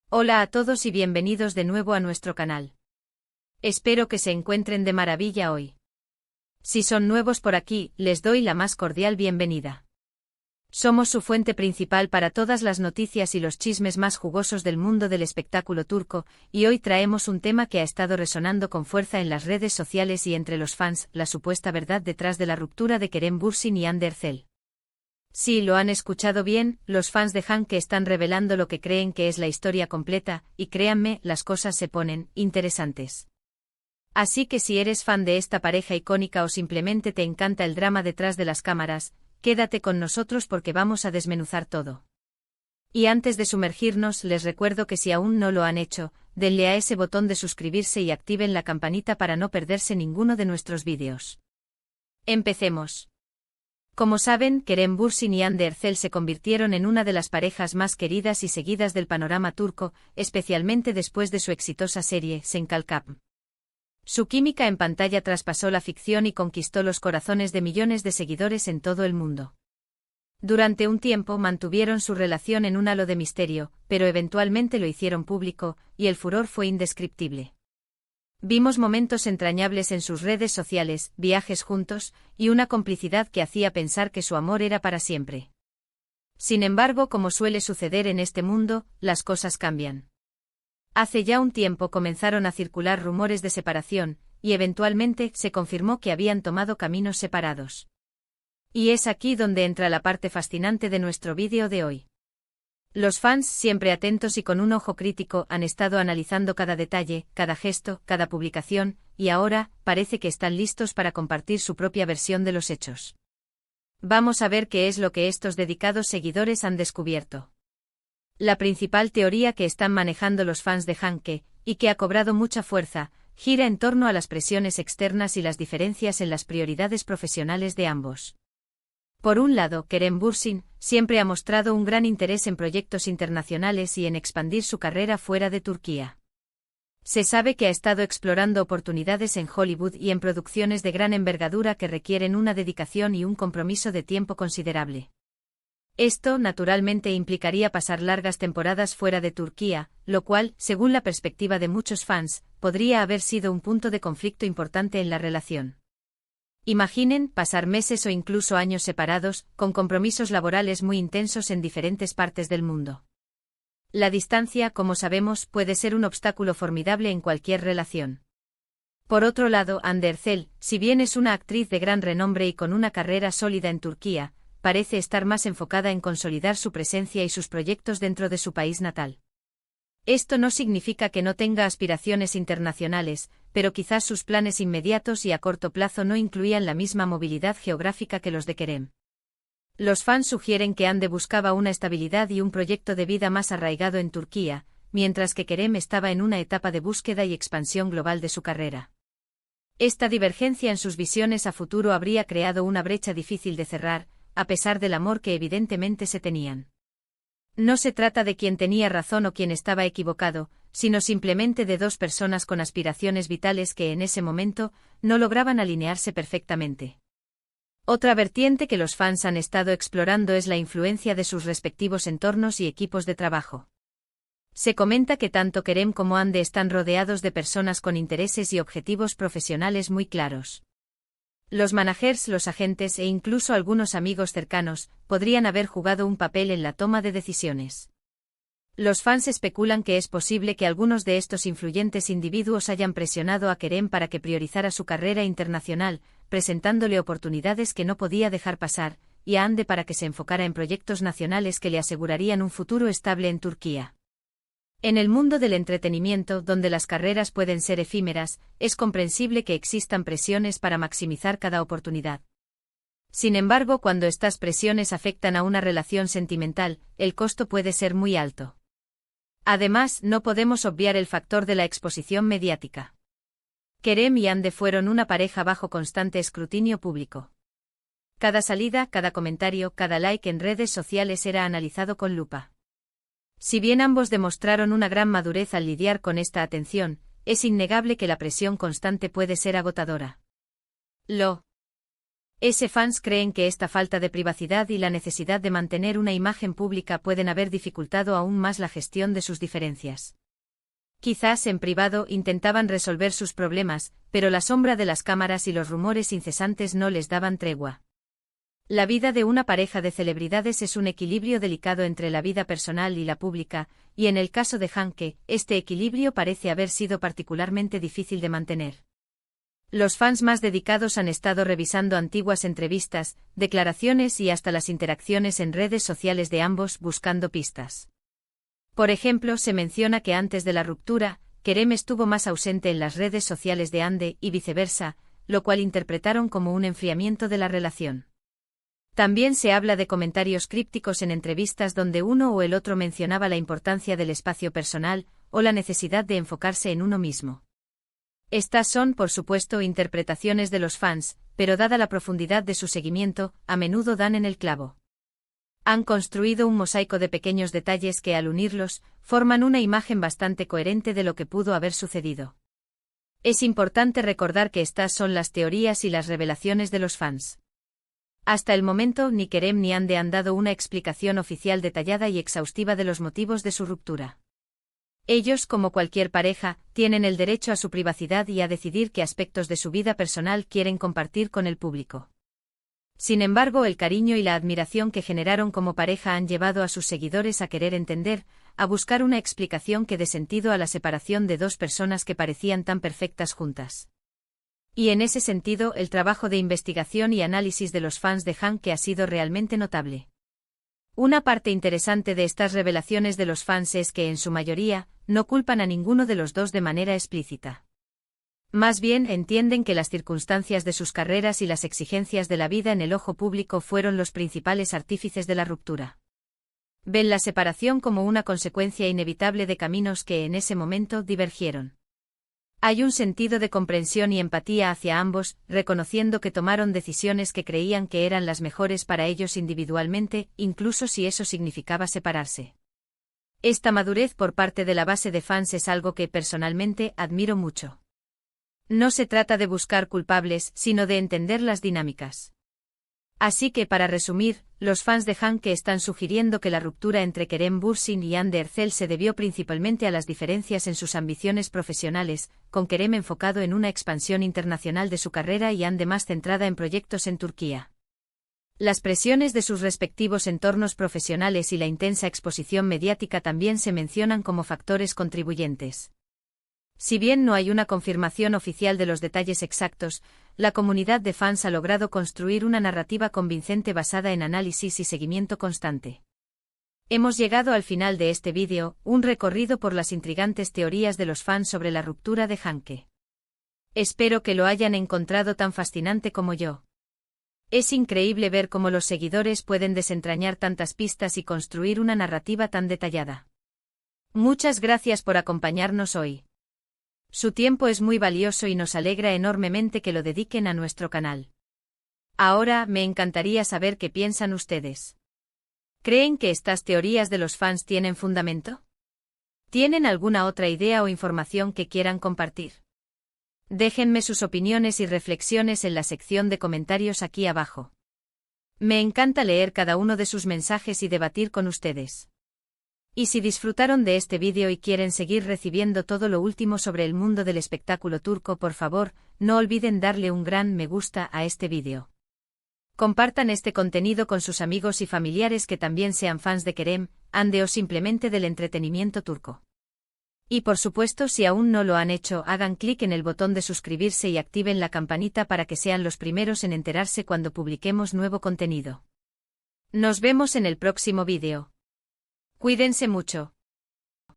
Hola a todos y bienvenidos de nuevo a nuestro canal. Espero que se encuentren de maravilla hoy. Si son nuevos por aquí, les doy la más cordial bienvenida. Somos su fuente principal para todas las noticias y los chismes más jugosos del mundo del espectáculo turco, y hoy traemos un tema que ha estado resonando con fuerza en las redes sociales y entre los fans, la supuesta verdad detrás de la ruptura de Kerem Bürsin y Hande Erçel. Sí, lo han escuchado bien, los fans de Hanke están revelando lo que creen que es la historia completa, y créanme, las cosas se ponen interesantes. Así que si eres fan de esta pareja icónica o simplemente te encanta el drama detrás de las cámaras, quédate con nosotros porque vamos a desmenuzar todo. Y antes de sumergirnos, les recuerdo que si aún no lo han hecho, denle a ese botón de suscribirse y activen la campanita para no perderse ninguno de nuestros vídeos. Empecemos. Como saben, Kerem Bürsin y Hande Erçel se convirtieron en una de las parejas más queridas y seguidas del panorama turco, especialmente después de su exitosa serie, Sen Kalkap. Su química en pantalla traspasó la ficción y conquistó los corazones de millones de seguidores en todo el mundo. Durante un tiempo mantuvieron su relación en un halo de misterio, pero eventualmente lo hicieron público, y el furor fue indescriptible. Vimos momentos entrañables en sus redes sociales, viajes juntos, y una complicidad que hacía pensar que su amor era para siempre. Sin embargo, como suele suceder en este mundo, las cosas cambian. Hace ya un tiempo comenzaron a circular rumores de separación, y eventualmente se confirmó que habían tomado caminos separados. Y es aquí donde entra la parte fascinante de nuestro vídeo de hoy. Los fans, siempre atentos y con un ojo crítico, han estado analizando cada detalle, cada gesto, cada publicación, y ahora, parece que están listos para compartir su propia versión de los hechos. Vamos a ver qué es lo que estos dedicados seguidores han descubierto. La principal teoría que están manejando los fans de Hanke, y que ha cobrado mucha fuerza, gira en torno a las presiones externas y las diferencias en las prioridades profesionales de ambos. Por un lado, Kerem Bürsin siempre ha mostrado un gran interés en proyectos internacionales y en expandir su carrera fuera de Turquía. Se sabe que ha estado explorando oportunidades en Hollywood y en producciones de gran envergadura que requieren una dedicación y un compromiso de tiempo considerable. Esto, naturalmente, implicaría pasar largas temporadas fuera de Turquía, lo cual, según la perspectiva de muchos fans, podría haber sido un punto de conflicto importante en la relación. Imaginen pasar meses o incluso años separados, con compromisos laborales muy intensos en diferentes partes del mundo. La distancia, como sabemos, puede ser un obstáculo formidable en cualquier relación. Por otro lado, Hande Erçel, si bien es una actriz de gran renombre y con una carrera sólida en Turquía, parece estar más enfocada en consolidar su presencia y sus proyectos dentro de su país natal. Esto no significa que no tenga aspiraciones internacionales, pero quizás sus planes inmediatos y a corto plazo no incluían la misma movilidad geográfica que los de Kerem. Los fans sugieren que Hande buscaba una estabilidad y un proyecto de vida más arraigado en Turquía, mientras que Kerem estaba en una etapa de búsqueda y expansión global de su carrera. Esta divergencia en sus visiones a futuro habría creado una brecha difícil de cerrar, a pesar del amor que evidentemente se tenían. No se trata de quién tenía razón o quién estaba equivocado, sino simplemente de dos personas con aspiraciones vitales que en ese momento no lograban alinearse perfectamente. Otra vertiente que los fans han estado explorando es la influencia de sus respectivos entornos y equipos de trabajo. Se comenta que tanto Kerem como Hande están rodeados de personas con intereses y objetivos profesionales muy claros. Los managers, los agentes e incluso algunos amigos cercanos podrían haber jugado un papel en la toma de decisiones. Los fans especulan que es posible que algunos de estos influyentes individuos hayan presionado a Kerem para que priorizara su carrera internacional, presentándole oportunidades que no podía dejar pasar, y a Hande para que se enfocara en proyectos nacionales que le asegurarían un futuro estable en Turquía. En el mundo del entretenimiento, donde las carreras pueden ser efímeras, es comprensible que existan presiones para maximizar cada oportunidad. Sin embargo, cuando estas presiones afectan a una relación sentimental, el costo puede ser muy alto. Además, no podemos obviar el factor de la exposición mediática. Kerem y Hande fueron una pareja bajo constante escrutinio público. Cada salida, cada comentario, cada like en redes sociales era analizado con lupa. Si bien ambos demostraron una gran madurez al lidiar con esta atención, es innegable que la presión constante puede ser agotadora. Lo Fans creen que esta falta de privacidad y la necesidad de mantener una imagen pública pueden haber dificultado aún más la gestión de sus diferencias. Quizás en privado intentaban resolver sus problemas, pero la sombra de las cámaras y los rumores incesantes no les daban tregua. La vida de una pareja de celebridades es un equilibrio delicado entre la vida personal y la pública, y en el caso de Hanke, este equilibrio parece haber sido particularmente difícil de mantener. Los fans más dedicados han estado revisando antiguas entrevistas, declaraciones y hasta las interacciones en redes sociales de ambos buscando pistas. Por ejemplo, se menciona que antes de la ruptura, Kerem estuvo más ausente en las redes sociales de Hande y viceversa, lo cual interpretaron como un enfriamiento de la relación. También se habla de comentarios crípticos en entrevistas donde uno o el otro mencionaba la importancia del espacio personal, o la necesidad de enfocarse en uno mismo. Estas son, por supuesto, interpretaciones de los fans, pero dada la profundidad de su seguimiento, a menudo dan en el clavo. Han construido un mosaico de pequeños detalles que, al unirlos, forman una imagen bastante coherente de lo que pudo haber sucedido. Es importante recordar que estas son las teorías y las revelaciones de los fans. Hasta el momento, ni Kerem ni Hande han dado una explicación oficial detallada y exhaustiva de los motivos de su ruptura. Ellos, como cualquier pareja, tienen el derecho a su privacidad y a decidir qué aspectos de su vida personal quieren compartir con el público. Sin embargo, el cariño y la admiración que generaron como pareja han llevado a sus seguidores a querer entender, a buscar una explicación que dé sentido a la separación de dos personas que parecían tan perfectas juntas. Y en ese sentido, el trabajo de investigación y análisis de los fans de Hanke ha sido realmente notable. Una parte interesante de estas revelaciones de los fans es que, en su mayoría, no culpan a ninguno de los dos de manera explícita. Más bien entienden que las circunstancias de sus carreras y las exigencias de la vida en el ojo público fueron los principales artífices de la ruptura. Ven la separación como una consecuencia inevitable de caminos que en ese momento divergieron. Hay un sentido de comprensión y empatía hacia ambos, reconociendo que tomaron decisiones que creían que eran las mejores para ellos individualmente, incluso si eso significaba separarse. Esta madurez por parte de la base de fans es algo que personalmente admiro mucho. No se trata de buscar culpables, sino de entender las dinámicas. Así que, para resumir, los fans de Hanke están sugiriendo que la ruptura entre Kerem Bürsin y Hande Erçel se debió principalmente a las diferencias en sus ambiciones profesionales, con Kerem enfocado en una expansión internacional de su carrera y Hande más centrada en proyectos en Turquía. Las presiones de sus respectivos entornos profesionales y la intensa exposición mediática también se mencionan como factores contribuyentes. Si bien no hay una confirmación oficial de los detalles exactos, la comunidad de fans ha logrado construir una narrativa convincente basada en análisis y seguimiento constante. Hemos llegado al final de este vídeo, un recorrido por las intrigantes teorías de los fans sobre la ruptura de Hanke. Espero que lo hayan encontrado tan fascinante como yo. Es increíble ver cómo los seguidores pueden desentrañar tantas pistas y construir una narrativa tan detallada. Muchas gracias por acompañarnos hoy. Su tiempo es muy valioso y nos alegra enormemente que lo dediquen a nuestro canal. Ahora, me encantaría saber qué piensan ustedes. ¿Creen que estas teorías de los fans tienen fundamento? ¿Tienen alguna otra idea o información que quieran compartir? Déjenme sus opiniones y reflexiones en la sección de comentarios aquí abajo. Me encanta leer cada uno de sus mensajes y debatir con ustedes. Y si disfrutaron de este vídeo y quieren seguir recibiendo todo lo último sobre el mundo del espectáculo turco, por favor, no olviden darle un gran me gusta a este vídeo. Compartan este contenido con sus amigos y familiares que también sean fans de Kerem, Hande o simplemente del entretenimiento turco. Y por supuesto, si aún no lo han hecho, hagan clic en el botón de suscribirse y activen la campanita para que sean los primeros en enterarse cuando publiquemos nuevo contenido. Nos vemos en el próximo vídeo. Cuídense mucho.